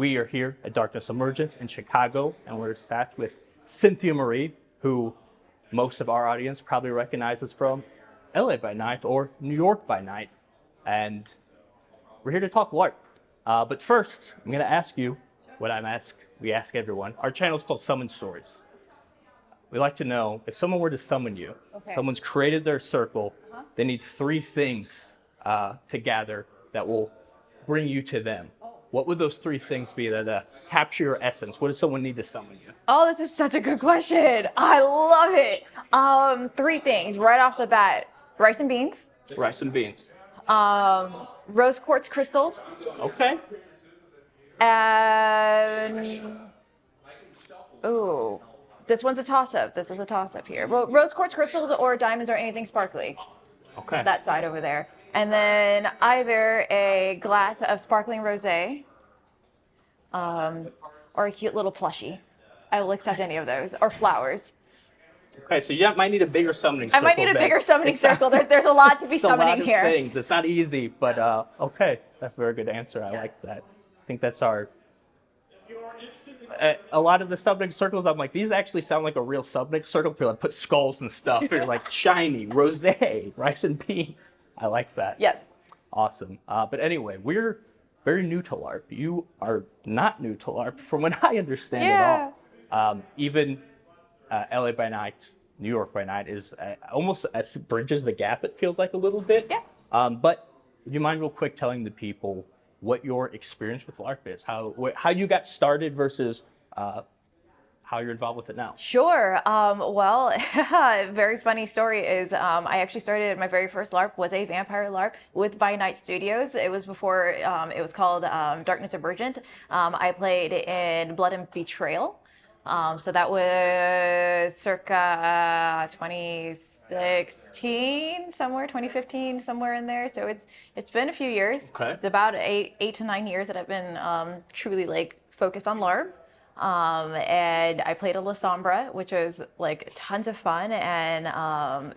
We are here at Darkness Emergent in Chicago, and we're sat with Cynthia Marie, who most of our audience probably recognizes from LA by night or New York by night. And we're here to talk LARP. But first, I'm going to ask you what we ask everyone. Our channel is called Summon Stories. We like to know, if someone were to summon you, someone's created their circle, they need 3 things to gather that will bring you to them. What would those 3 things be that capture your essence? What does someone need to summon you? Oh, this is such a good question. I love it. 3 things right off the bat. Rice and beans. Rice and beans. Rose quartz crystals. Okay. And, ooh, this one's a toss-up. This is a toss-up here. Well, rose quartz crystals or diamonds or anything sparkly. Okay. That side over there. And then either a glass of sparkling rosé, or a cute little plushie. I will accept any of those. Or flowers. Okay, so you might need a bigger summoning circle. I might need a bigger summoning circle. There's a lot to be summoning here. It's a lot of things. It's not easy, but okay. That's a very good answer. I like that. I think that's our... a lot of the summoning circles, I'm like, these actually sound like a real summoning circle. People like put skulls and stuff. They're like shiny, rosé, rice and beans. I like that. Yes. Awesome. But anyway, we're very new to LARP. You are not new to LARP, from what I understand at all. Even LA by night, New York by night is almost bridges the gap, it feels like a little bit. Yeah. But would you mind real quick telling the people what your experience with LARP is? How you got started versus how you're involved with it now? Sure. Well, very funny story is I actually started, my very first LARP was a vampire LARP with By Night Studios. It was before it was called Darkness Emergent. I played in Blood and Betrayal. So that was circa 2016, somewhere 2015, somewhere in there. So it's been a few years. Okay. It's about 8 to 9 years that I've been truly like focused on LARP. And I played a La Sombra, which was like tons of fun and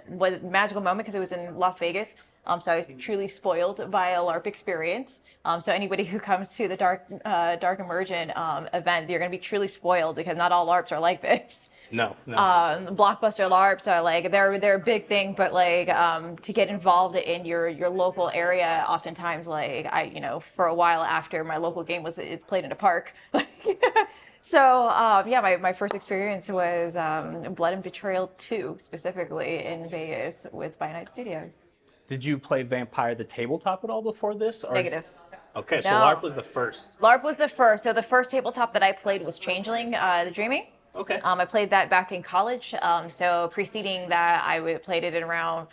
was a magical moment because it was in Las Vegas. So I was truly spoiled by a LARP experience. So anybody who comes to the Dark Emergent event, you're going to be truly spoiled because not all LARPs are like this. No. Blockbuster LARPs are like they're a big thing, but like to get involved in your local area, oftentimes like for a while after my local game it's played in a park. So my first experience was Blood and Betrayal 2, specifically in Vegas with By Night Studios. Did you play Vampire the Tabletop at all before this? Or... Negative. Okay, so No. LARP was the first. LARP was the first. So the first tabletop that I played was Changeling, the Dreaming. Okay. I played that back in college. So preceding that, I played it in around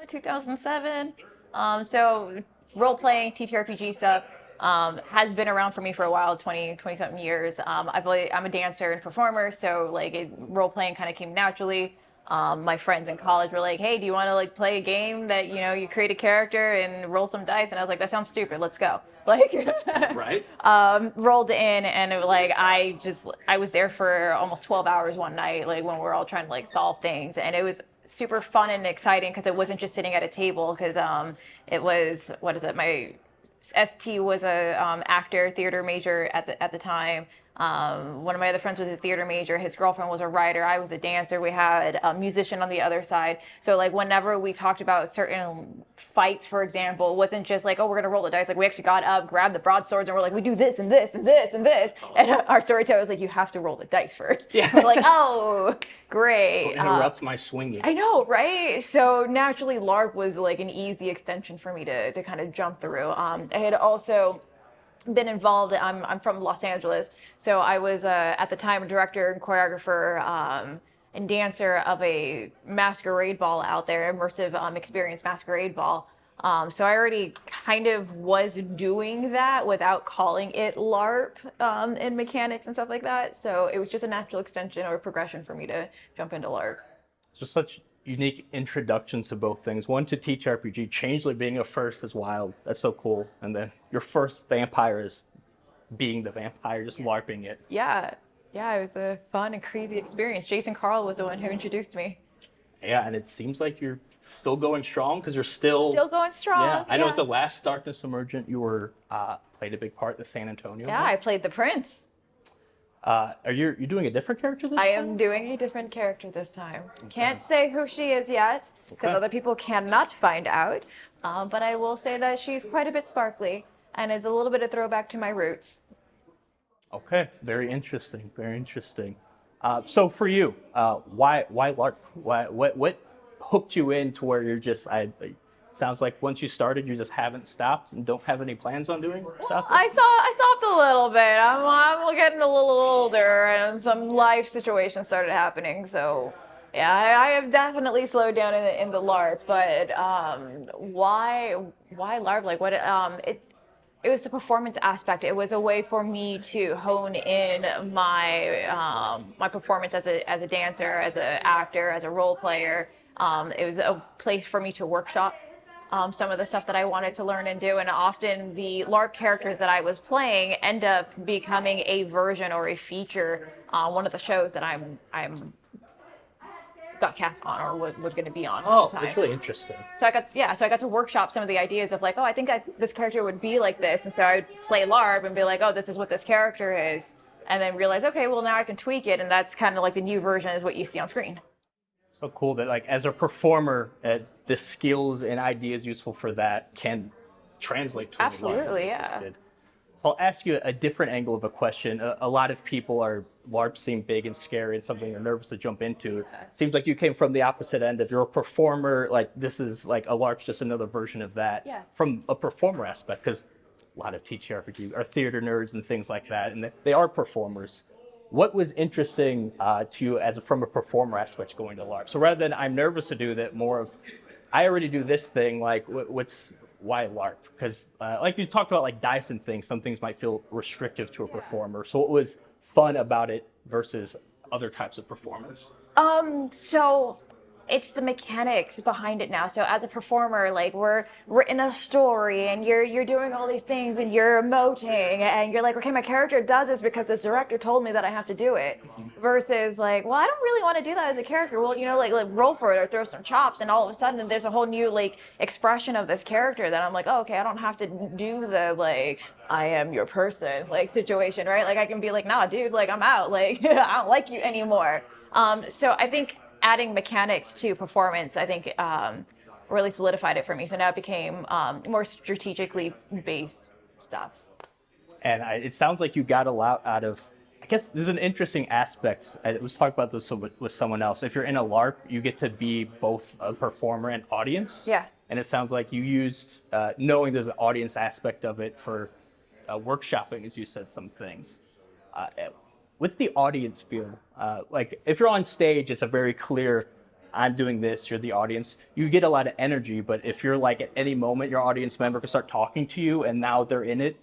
2007. So role-playing, TTRPG stuff. Has been around for me for a while, 20-something years. I'm a dancer and performer, so like role-playing kind of came naturally. My friends in college were like, hey, do you want to like play a game that, you create a character and roll some dice? And I was like, that sounds stupid. Let's go. Like, right. Rolled in and it, like, I was there for almost 12 hours one night, like when we were all trying to like solve things. And it was super fun and exciting because it wasn't just sitting at a table because it was, my ST was a actor, theater major at the time. One of my other friends was a theater major. His girlfriend was a writer. I was a dancer. We had a musician on the other side. So like whenever we talked about certain fights, for example, it wasn't just like, oh, we're gonna roll the dice. Like we actually got up, grabbed the broadswords, and we're like, we do this and this and this and this. And our storyteller was like, you have to roll the dice first. Yeah. So we're like, oh, great. Interrupt my swinging. I know, right? So naturally, LARP was like an easy extension for me to kind of jump through. I had also been involved. I'm from Los Angeles, so I was at the time a director and choreographer and dancer of a masquerade ball out there, immersive experience masquerade ball. So I already kind of was doing that without calling it LARP in mechanics and stuff like that. So it was just a natural extension or progression for me to jump into LARP. Just such unique introductions to both things. One to teach RPG, Changeling being a first is wild. That's so cool. And then your first vampire is being the vampire, just LARPing it. Yeah, it was a fun and crazy experience. Jason Carl was the one who introduced me. Yeah, and it seems like you're still going strong because you're still. Still going strong. Yeah, I know at yes. the last Darkness Emergent, you were played a big part in the San Antonio. Yeah, I played the prince. Are you doing a different character this I time? am doing a different character this time. Can't say who she is yet because Okay. other people cannot find out. But I will say that she's quite a bit sparkly and is a little bit of throwback to my roots. Okay, very interesting. Very interesting. So for you, why LARP? What hooked you in to where you're just? Sounds like once you started, you just haven't stopped and don't have any plans on doing stuff. I stopped a little bit. I'm getting a little older, and some life situations started happening. So, yeah, I have definitely slowed down in the LARP. But why LARP? Like what? It was the performance aspect. It was a way for me to hone in my performance as a dancer, as an actor, as a role player. It was a place for me to workshop some of the stuff that I wanted to learn and do. And often the LARP characters that I was playing end up becoming a version or a feature on one of the shows that I'm got cast on or was going to be on. Oh, at the time. that's really interesting. So I got to workshop some of the ideas of like, oh, I think this character would be like this, and so I would play LARP and be like, oh, this is what this character is, and then realize, okay, well now I can tweak it, and that's kind of like the new version is what you see on screen. So cool that like as a performer, the skills and ideas useful for that can translate to Absolutely, LARP. yeah. I'll ask you a different angle of a question. A lot of people LARPs seem big and scary and something they're nervous to jump into. Okay. Seems like you came from the opposite end. If you're a performer, like this is like a LARP's just another version of that. Yeah. From a performer aspect, because a lot of TTRPG are theater nerds and things like that, and they are performers. What was interesting to you from a performer aspect going to LARP? So rather than I'm nervous to do that, more of I already do this thing. Like why LARP? Because like you talked about like dice and things, some things might feel restrictive to a performer. So what was fun about it versus other types of performers? So it's the mechanics behind it now. So as a performer, like we're in a story and you're doing all these things and you're emoting and you're like, okay, my character does this because this director told me that I have to do it. Versus like, well, I don't really want to do that as a character. Well, like roll for it or throw some chops, and all of a sudden there's a whole new like expression of this character that I'm like, oh, okay, I don't have to do the like I am your person like situation, right? Like I can be like, nah, dude, like I'm out, like I don't like you anymore. So I think adding mechanics to performance, I think really solidified it for me. So now it became more strategically based stuff. And it sounds like you got a lot out of, I guess there's an interesting aspect. I was talking about this with someone else. If you're in a LARP, you get to be both a performer and audience. Yeah. And it sounds like you used, knowing there's an audience aspect of it for workshopping, as you said, some things. What's the audience feel? Like if you're on stage, it's a very clear, I'm doing this, you're the audience. You get a lot of energy, but if you're like at any moment, your audience member can start talking to you and now they're in it.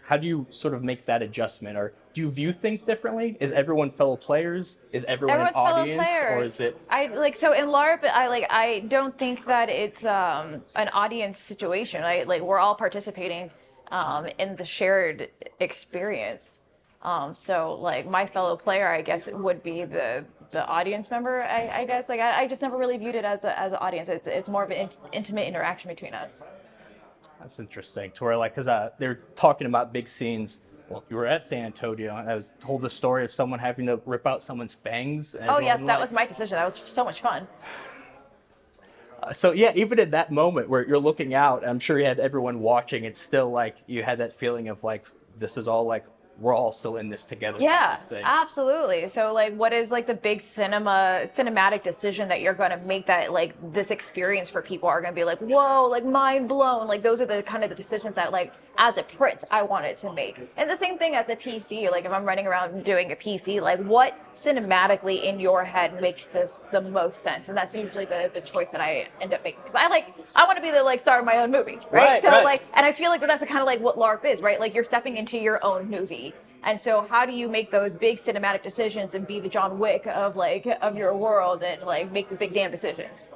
How do you sort of make that adjustment? Or do you view things differently? Is everyone fellow players? Is everyone Everyone's an fellow audience? players. Or is it? So in LARP, I don't think that it's an audience situation. Like we're all participating in the shared experience. So like my fellow player, I guess it would be the audience member. I guess like I just never really viewed it as an audience. It's more of an intimate interaction between us. That's interesting. To where like, because they're talking about big scenes. Well, you were at San Antonio, and I was told the story of someone having to rip out someone's fangs. And Oh yes, everyone, that was my decision. That was so much fun. So yeah, even in that moment where you're looking out, I'm sure you had everyone watching. It's still like you had that feeling of like this is all like we're all still in this together. Yeah, kind of thing. absolutely. So like what is like the big cinematic decision that you're going to make that like this experience for people are going to be like, whoa, like mind blown. Like those are the kind of the decisions that like as a prince I wanted to make. And the same thing as a PC. Like if I'm running around doing a PC, like what cinematically in your head makes this the most sense? And that's usually the choice that I end up making, because I want to be the like star of my own movie, right? So right. like, and I feel like that's kind of like what LARP is, right? Like you're stepping into your own movie. And so how do you make those big cinematic decisions and be the John Wick of your world and like make the big damn decisions?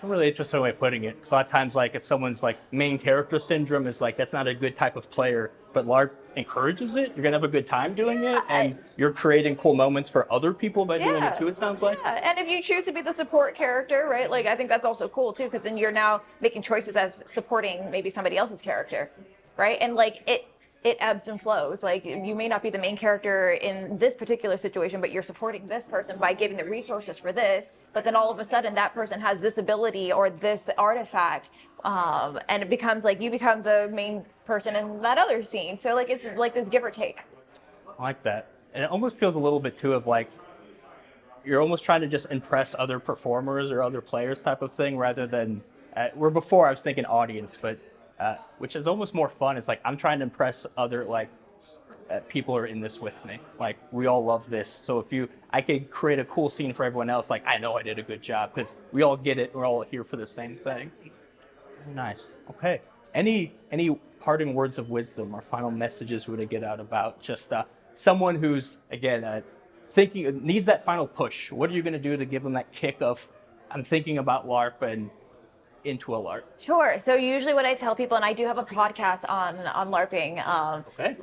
a really interesting way of putting it. 'Cause a lot of times, like if someone's like main character syndrome is like that's not a good type of player, but LARP encourages it. You're gonna have a good time doing it, and you're creating cool moments for other people by doing it too. It sounds like. Yeah, and if you choose to be the support character, right? Like I think that's also cool too, because then you're now making choices as supporting maybe somebody else's character, right? And like it ebbs and flows. Like you may not be the main character in this particular situation, but you're supporting this person by giving the resources for this. But then all of a sudden that person has this ability or this artifact, and it becomes like you become the main person in that other scene. So like it's like this give or take. I like that. And it almost feels a little bit too of like you're almost trying to just impress other performers or other players type of thing rather than where before I was thinking audience, but which is almost more fun. It's like I'm trying to impress other like people are in this with me. Like we all love this. So if I could create a cool scene for everyone else, like I know I did a good job because we all get it. We're all here for the same thing. Nice. Okay. Any parting words of wisdom or final messages we would get out about just someone who's again thinking needs that final push? What are you going to do to give them that kick of I'm thinking about LARP and into a LARP? Sure. So usually what I tell people, and I do have a podcast on LARPing. Okay.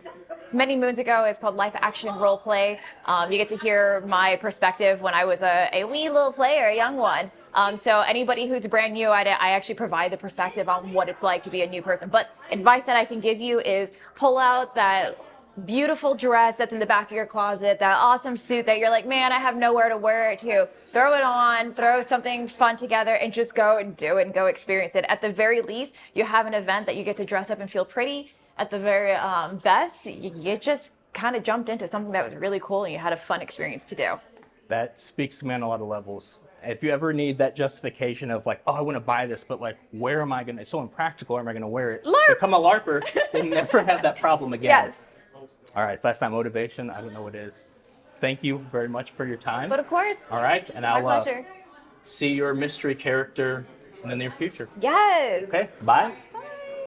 Many moons ago, it's called Live Action Role Play. You get to hear my perspective when I was a wee little player, a young one. So anybody who's brand new, I actually provide the perspective on what it's like to be a new person. But advice that I can give you is pull out that beautiful dress that's in the back of your closet, that awesome suit that you're like, man, I have nowhere to wear it to. Throw it on, throw something fun together, and just go and do it and go experience it. At the very least, you have an event that you get to dress up and feel pretty. At the very best, you just kind of jumped into something that was really cool and you had a fun experience to do. That speaks to me on a lot of levels. If you ever need that justification of like, oh, I want to buy this, but like, where am I going to, it's so impractical, where am I going to wear it? LARP! Become a LARPer, you'll never have that problem again. Yes. All right, if that's not motivation, I don't know what is. Thank you very much for your time. But of course. All right, and My I'll pleasure. see your mystery character in the near future. Yes. Okay, bye.